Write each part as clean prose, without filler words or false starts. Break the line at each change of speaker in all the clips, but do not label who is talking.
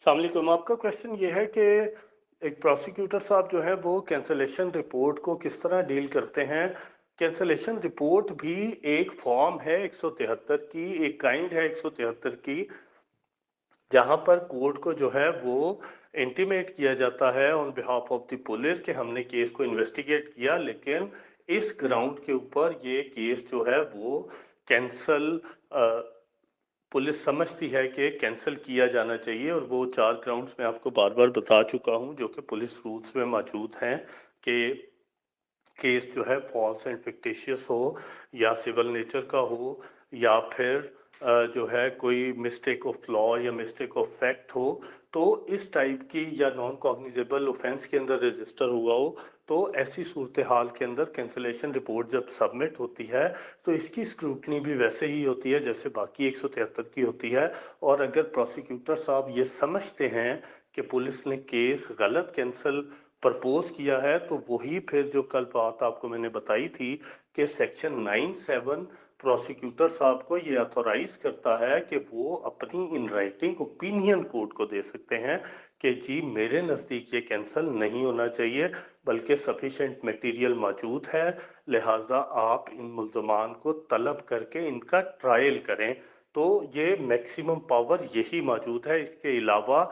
अस्सलाम वालेकुम। आपका क्वेश्चन ये है कि एक प्रोसिक्यूटर साहब जो है वो कैंसलेशन रिपोर्ट को किस तरह डील करते हैं। कैंसलेशन रिपोर्ट भी एक फॉर्म है 173 की, एक काइंड है 173 की, जहां पर कोर्ट को जो है वो इंटीमेट किया जाता है on behalf of the police कि हमने केस को इन्वेस्टिगेट किया, लेकिन इस ग्राउंड के ऊपर ये केस जो है वो कैंसल पुलिस समझती है कि कैंसिल किया जाना चाहिए। और वो 4 ग्राउंड्स मैं आपको बार बार बता चुका हूं जो कि पुलिस रूल्स में मौजूद हैं कि केस जो है फॉल्स एंड फिक्टिशियस हो या सिविल नेचर का हो या फिर जो है कोई मिस्टेक ऑफ लॉ या मिस्टेक ऑफ फैक्ट हो, तो इस टाइप की या नॉन कॉग्निजेबल ऑफेंस के अंदर रजिस्टर हुआ हो, तो ऐसी सूरत हाल के अंदर कैंसलेशन रिपोर्ट जब सबमिट होती है तो इसकी स्क्रूटनी भी वैसे ही होती है जैसे बाकी 173 की होती है। और अगर प्रोसिक्यूटर साहब ये समझते हैं कि पुलिस ने केस गलत कैंसिल प्रपोज किया है, तो वही फिर जो कल बात आपको मैंने बताई थी कि सेक्शन 97 प्रोसिक्यूटर साहब को ये अथोराइज करता है कि वो अपनी इन राइटिंग ओपिनियन कोर्ट को दे सकते हैं कि जी मेरे नज़दीक ये कैंसिल नहीं होना चाहिए, बल्कि सफिशेंट मटेरियल मौजूद है, लिहाजा आप इन मुल्ज़मान को तलब करके इनका ट्रायल करें। तो ये मैक्सिमम पावर यही मौजूद है। इसके अलावा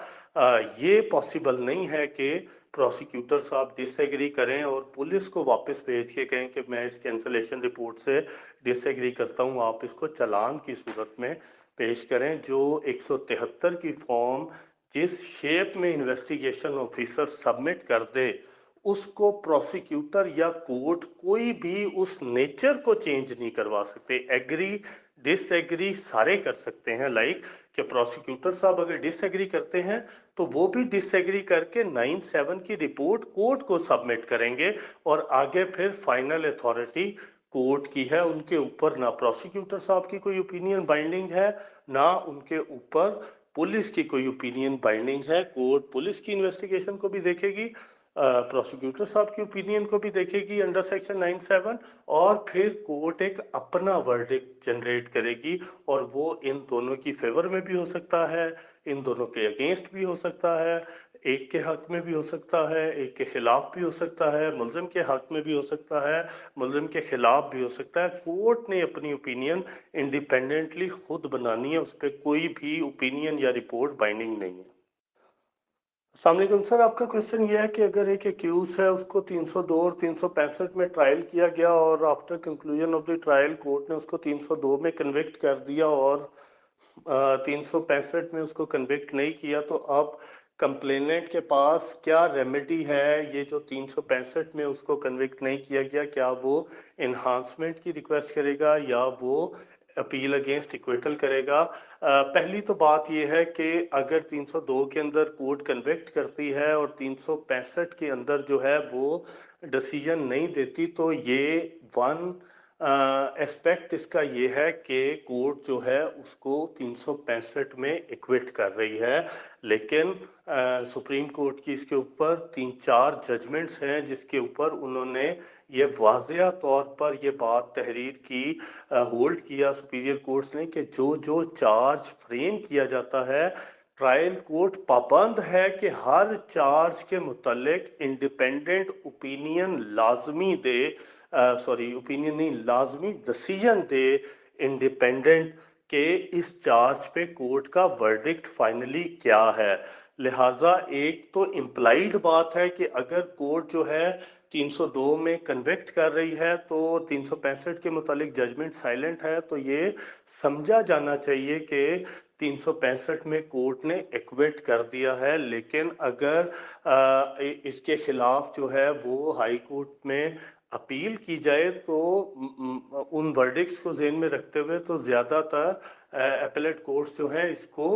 ये पॉसिबल नहीं है कि प्रोसिक्यूटर साहब डिसएग्री करें और पुलिस को वापस भेज के कहें कि मैं इस कैंसलेशन रिपोर्ट से डिसएग्री करता हूं, आप इसको चालान की सूरत में पेश करें। जो 173 की फॉर्म जिस शेप में इन्वेस्टिगेशन ऑफिसर सबमिट कर दे, उसको प्रोसिक्यूटर या कोर्ट कोई भी उस नेचर को चेंज नहीं करवा सकते। एग्री डिसएग्री सारे कर सकते हैं, लाइक कि प्रोसिक्यूटर साहब अगर डिसएग्री करते हैं तो वो भी डिसएग्री करके 97 की रिपोर्ट कोर्ट को सबमिट करेंगे और आगे फिर फाइनल अथॉरिटी कोर्ट की है। उनके ऊपर ना प्रोसिक्यूटर साहब की कोई ओपिनियन बाइंडिंग है, ना उनके ऊपर पुलिस की कोई ओपिनियन बाइंडिंग है। कोर्ट पुलिस की इन्वेस्टिगेशन को भी देखेगी, प्रोसिक्यूटर साहब की ओपिनियन को भी देखेगी अंडर सेक्शन 97, और फिर कोर्ट एक अपना वर्डिक्ट जनरेट करेगी और वो इन दोनों की फेवर में भी हो सकता है, इन दोनों के अगेंस्ट भी हो सकता है, एक के हक में भी हो सकता है, एक के खिलाफ भी हो सकता है, मुल्जिम के हक में भी हो सकता है, मुल्जिम के खिलाफ भी हो सकता है। कोर्ट ने अपनी ओपिनियन इंडिपेंडेंटली खुद बनानी है, उस पर कोई भी ओपिनियन या रिपोर्ट बाइंडिंग नहीं है। अस्सलाम वालेकुम सर, आपका क्वेश्चन ये है कि अगर एक एक्यूज है उसको 302 और 365 में ट्रायल किया गया और after conclusion of the trial court ने उसको 302 में कन्विक्ट कर दिया और 365 में उसको कन्विक्ट नहीं किया, तो अब कंप्लेनेंट के पास क्या रेमेडी है? ये जो 365 में उसको कन्विक्ट नहीं किया गया, क्या वो इन्हांसमेंट की रिक्वेस्ट करेगा या वो अपील अगेंस्ट इक्विटल करेगा? पहली तो बात यह है कि अगर 302 के अंदर कोर्ट कन्विक्ट करती है और 365 के अंदर जो है वो डिसीजन नहीं देती, तो ये वन एस्पेक्ट इसका ये है कि कोर्ट जो है उसको 365 में इक्विट कर रही है। लेकिन सुप्रीम कोर्ट की इसके ऊपर 3-4 जजमेंट्स हैं जिसके ऊपर उन्होंने ये वाज़िया तौर पर ये बात तहरीर की, होल्ड किया सुपीरियर कोर्ट्स ने, कि जो जो चार्ज फ्रेम किया जाता है ट्रायल कोर्ट पाबंद है कि हर चार्ज के मुतल्लिक इंडिपेंडेंट ओपिनियन लाजमी दे, सॉरी ओपिनियन नहीं, लाजमी डिसीजन दे इंडिपेंडेंट के इस चार्ज पे कोर्ट का वर्डिक्ट फाइनली क्या है। लिहाजा एक तो इम्प्लाइड बात है कि अगर कोर्ट जो है 302 में कन्विक्ट कर रही है तो 365 के मुतालिक जजमेंट साइलेंट है, तो ये समझा जाना चाहिए कि 365 में कोर्ट ने एक्विट कर दिया है। लेकिन अगर इसके खिलाफ जो है वो हाई कोर्ट में अपील की जाए तो उन वर्डिक्ट्स को ज़हन में रखते हुए तो ज़्यादातर एपेलेट कोर्ट्स जो हैं इसको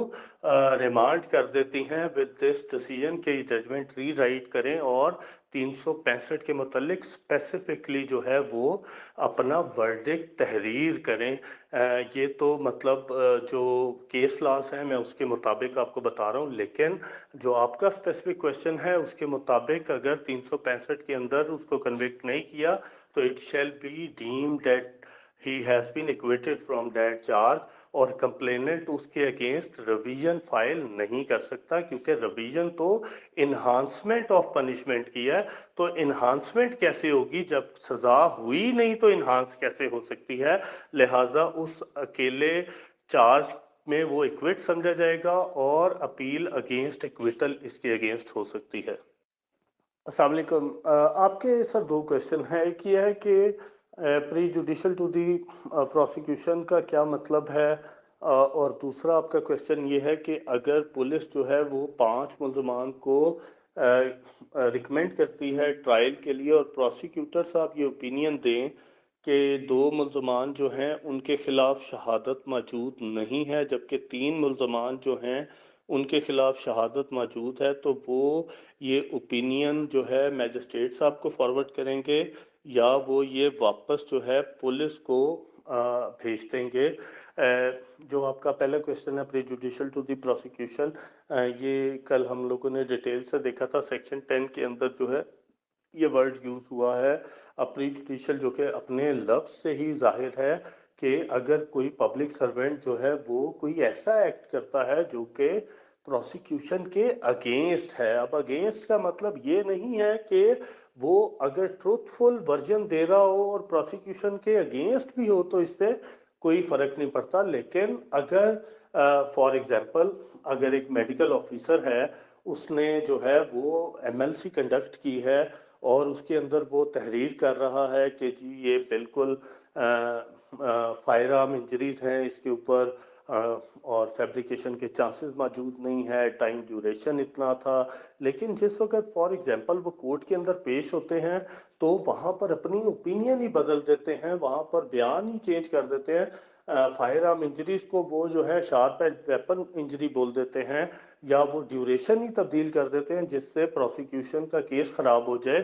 रिमांड कर देती हैं विद दिस डिसीजन के जजमेंट री राइट करें और 365 के मुतल्लिक स्पेसिफिकली जो है वो अपना वर्डिक्ट तहरीर करें। ये तो मतलब जो केस लॉस है मैं उसके मुताबिक आपको बता रहा हूँ, लेकिन जो आपका स्पेसिफिक क्वेश्चन है उसके मुताबिक अगर 365 के अंदर उसको कन्विक्ट नहीं किया तो it shall be deemed that he has been acquitted from that charge, और कंप्लेनेंट उसके अगेंस्ट रिवीजन फाइल नहीं कर सकता, क्योंकि रिवीजन तो इन्हांसमेंट ऑफ पनिशमेंट की है। तो इन्हांसमेंट कैसे होगी जब सजा हुई नहीं, तो इन्हांस कैसे हो सकती है? लिहाजा उस अकेले चार्ज में वो एक्विट समझा जाएगा और अपील अगेंस्ट एक्विटल इसके अगेंस्ट हो सकती है। अस्सलाम वालेकुम। आपके सर दो क्वेश्चन है। एक ये है कि prejudicial to the prosecution का क्या मतलब है, और दूसरा आपका क्वेश्चन ये है कि अगर पुलिस जो है वो 5 मुल्ज़मान को रिकमेंड करती है ट्रायल के लिए और प्रोसिक्यूटर साहब ये ओपिनियन दें कि 2 मुल्ज़मान जो हैं उनके खिलाफ शहादत मौजूद नहीं है, जबकि 3 मुल्ज़मान जो हैं उनके खिलाफ शहादत मौजूद है, तो वो ये ओपिनियन जो है मैजिस्ट्रेट साहब को फॉरवर्ड करेंगे या वो ये वापस जो है पुलिस को भेज देंगे? जो आपका पहला क्वेश्चन है prejudicial to the prosecution, ये कल हम लोगों ने डिटेल से देखा था। सेक्शन 10 के अंदर जो है ये वर्ड यूज हुआ है प्री जुडिशल, जो कि अपने लफ्ज से ही जाहिर है कि अगर कोई पब्लिक सर्वेंट जो है वो कोई ऐसा एक्ट करता है जो कि प्रोसिक्यूशन के अगेंस्ट है। अब अगेंस्ट का मतलब ये नहीं है कि वो अगर ट्रूथफुल वर्जन दे रहा हो और प्रोसिक्यूशन के अगेंस्ट भी हो तो इससे कोई फर्क नहीं पड़ता। लेकिन अगर फॉर एग्जांपल अगर एक मेडिकल ऑफिसर है, उसने जो है वो एमएलसी कंडक्ट की है और उसके अंदर वो तहरीर कर रहा है कि जी ये बिल्कुल फायर आर्म इंजरीज हैं इसके ऊपर, और फैब्रिकेशन के चांसेस मौजूद नहीं है, टाइम ड्यूरेशन इतना था। लेकिन जिस वक्त फॉर एग्जांपल वो कोर्ट के अंदर पेश होते हैं तो वहाँ पर अपनी ओपिनियन ही बदल देते हैं, वहाँ पर बयान ही चेंज कर देते हैं। फायर आर्म इंजरीज को वो जो है शार्प एज वेपन इंजरी बोल देते हैं, या वो ड्यूरेशन ही तब्दील कर देते हैं जिससे प्रोसिक्यूशन का केस ख़राब हो जाए।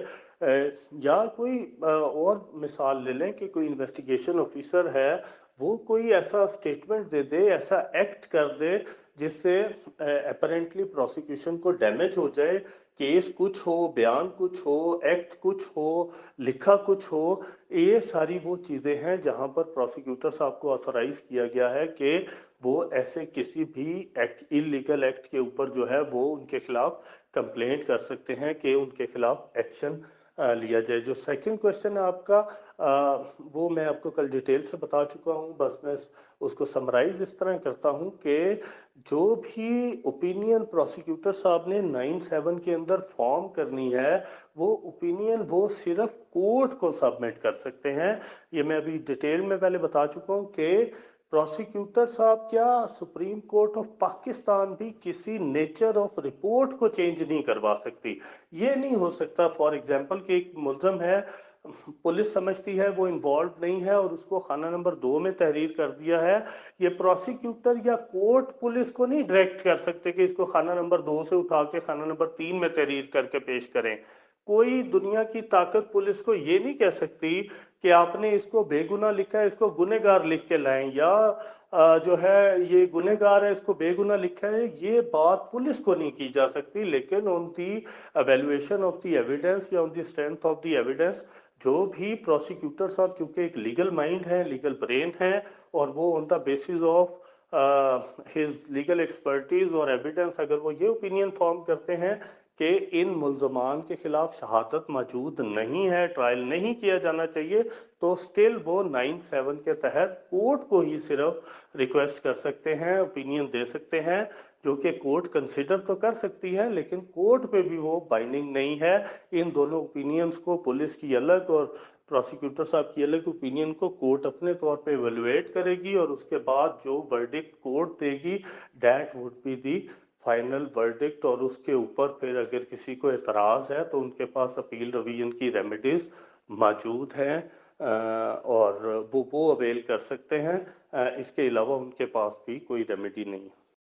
या कोई और मिसाल ले लें कि कोई इन्वेस्टिगेशन ऑफिसर है, वो कोई ऐसा स्टेटमेंट दे दे, ऐसा एक्ट कर दे जिससे अपेरेंटली प्रोसिक्यूशन को डैमेज हो जाए, केस कुछ हो, बयान कुछ हो, एक्ट कुछ हो, लिखा कुछ हो। ये सारी वो चीज़ें हैं जहां पर प्रोसिक्यूटर साहब को ऑथोराइज किया गया है कि वो ऐसे किसी भी एक्ट, इलीगल एक्ट के ऊपर जो है वो उनके खिलाफ कंप्लेंट कर सकते हैं कि उनके खिलाफ एक्शन लिया जाए। जो सेकंड क्वेश्चन है आपका, वो मैं आपको कल डिटेल से बता चुका हूँ, बस मैं उसको समराइज इस तरह करता हूँ कि जो भी ओपिनियन प्रोसिक्यूटर साहब ने 9(7) के अंदर फॉर्म करनी है, वो ओपिनियन वो सिर्फ कोर्ट को सबमिट कर सकते हैं। ये मैं अभी डिटेल में पहले बता चुका हूँ कि प्रोसिक्यूटर साहब क्या सुप्रीम कोर्ट ऑफ पाकिस्तान भी किसी नेचर ऑफ रिपोर्ट को चेंज नहीं करवा सकती। ये नहीं हो सकता फॉर एग्जांपल कि एक मुल्ज़म है, पुलिस समझती है वो इन्वॉल्व नहीं है और उसको खाना नंबर 2 में तहरीर कर दिया है। ये प्रोसिक्यूटर या कोर्ट पुलिस को नहीं डायरेक्ट कर सकते कि इसको खाना नंबर 2 से उठा के खाना नंबर 3 में तहरीर करके पेश करें। कोई दुनिया की ताकत पुलिस को ये नहीं कह सकती कि आपने इसको बेगुनाह लिखा है, इसको गुनहगार लिख के लाएं, या जो है ये गुनहगार है इसको बेगुनाह लिखा है। ये बात पुलिस को नहीं की जा सकती। लेकिन on the evaluation of the evidence या on the strength of the evidence, जो भी प्रोसिक्यूटर साहब चूंकि एक लीगल माइंड है, लीगल ब्रेन है, और वो on the basis of his legal expertise और एविडेंस अगर वो ये ओपिनियन फॉर्म करते हैं कि इन मुल्ज़मान के खिलाफ शहादत मौजूद नहीं है, ट्रायल नहीं किया जाना चाहिए, तो स्टिल वो 9(7) के तहत कोर्ट को ही सिर्फ रिक्वेस्ट कर सकते हैं, ओपिनियन दे सकते हैं, जो कि कोर्ट कंसिडर तो कर सकती है लेकिन कोर्ट पे भी वो बाइंडिंग नहीं है। इन दोनों ओपिनियंस को, पुलिस की अलग और प्रोसिक्यूटर साहब की अलग ओपिनियन को, कोर्ट अपने तौर पे इवेलुएट करेगी और उसके बाद जो वर्डिक्ट कोर्ट देगी that would be the final verdict. और उसके ऊपर फिर अगर किसी को एतराज़ है तो उनके पास अपील रिवीजन की रेमेडीज मौजूद हैं, और वो अवेल कर सकते हैं। इसके अलावा उनके पास भी कोई रेमेडी नहीं।